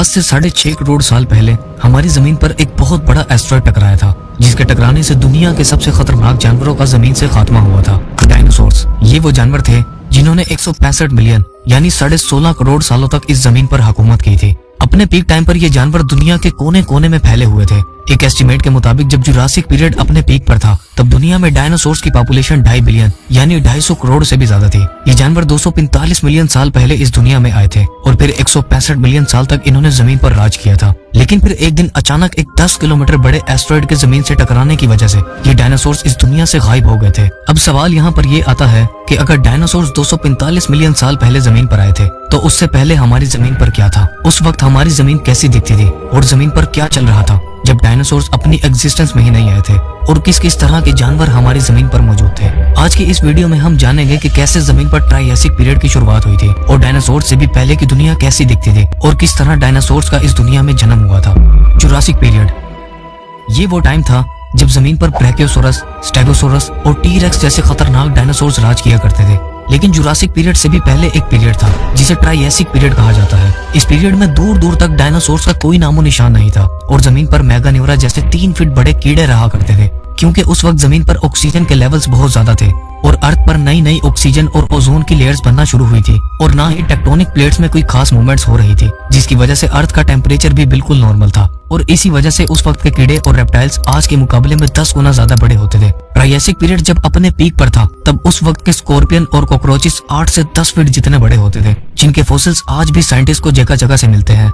आज से 6.5 करोड़ साल पहले हमारी जमीन पर एक बहुत बड़ा एस्ट्रॉयड टकराया था, जिसके टकराने से दुनिया के सबसे खतरनाक जानवरों का जमीन से खात्मा हुआ था। डायनासोर्स। ये वो जानवर थे जिन्होंने 165 मिलियन यानी 16.5 करोड़ सालों तक इस जमीन पर हुकूमत की थी। अपने पीक टाइम पर ये जानवर दुनिया के कोने कोने में फैले हुए थे। एक एस्टीमेट के मुताबिक जब जुरासिक पीरियड अपने पीक पर था, तब दुनिया में डायनासोर्स की पॉपुलेशन 2.5 बिलियन यानी 250 करोड़ से भी ज्यादा थी। ये जानवर 245 मिलियन साल पहले इस दुनिया में आए थे और फिर 165 मिलियन साल तक इन्होंने जमीन पर राज किया था। लेकिन फिर एक दिन अचानक एक 10 किलोमीटर बड़े एस्ट्रॉयड के जमीन से टकराने की वजह से ये डायनासोर्स इस दुनिया से गायब हो गए थे। अब सवाल यहाँ पर ये आता है कि अगर डायनासोर्स 245 मिलियन साल पहले जमीन पर आए थे, तो उससे पहले हमारी जमीन पर क्या था? उस वक्त हमारी जमीन कैसी दिखती थी और जमीन पर क्या चल रहा था जब डायनासोर्स अपनी एग्जिस्टेंस में ही नहीं आए थे? और किस किस तरह के जानवर हमारी जमीन पर मौजूद थे? आज की इस वीडियो में हम जानेंगे कि कैसे जमीन पर ट्रायसिक पीरियड की शुरुआत हुई थी और डायनासोर्स से भी पहले की दुनिया कैसी दिखती थी और किस तरह डायनासोर्स का इस दुनिया में जन्म हुआ था। Jurassic period. ये वो टाइम था जब जमीन पर ब्रैकियोसोरस, स्टेगोसोरस और टी-रेक्स जैसे खतरनाक डायनासोर्स राज किया करते थे। लेकिन जुरासिक पीरियड से भी पहले एक पीरियड था जिसे ट्रायसिक पीरियड कहा जाता है। इस पीरियड में दूर दूर तक डायनासोर्स का कोई नामो निशान नहीं था और जमीन पर मैगान्यूरा जैसे 3 फीट बड़े कीड़े रहा करते थे, क्योंकि उस वक्त जमीन पर ऑक्सीजन के लेवल्स बहुत ज्यादा थे और अर्थ पर नई नई ऑक्सीजन और ओजोन की लेयर्स बनना शुरू हुई थी और ना ही टेक्टोनिक प्लेट्स में कोई खास मूवमेंट्स हो रही थी, जिसकी वजह से अर्थ का टेम्परेचर भी बिल्कुल नॉर्मल था। और इसी वजह से उस वक्त के कीड़े और रेप्टाइल्स आज के मुकाबले में 10 गुना ज्यादा बड़े होते थे। ट्रायसिक पीरियड जब अपने पीक पर था, तब उस वक्त के स्कॉर्पियन और कॉकरोचेस 8 से 10 फीट जितने बड़े होते थे, जिनके फॉसिल्स आज भी साइंटिस्ट को जगह जगह से मिलते हैं।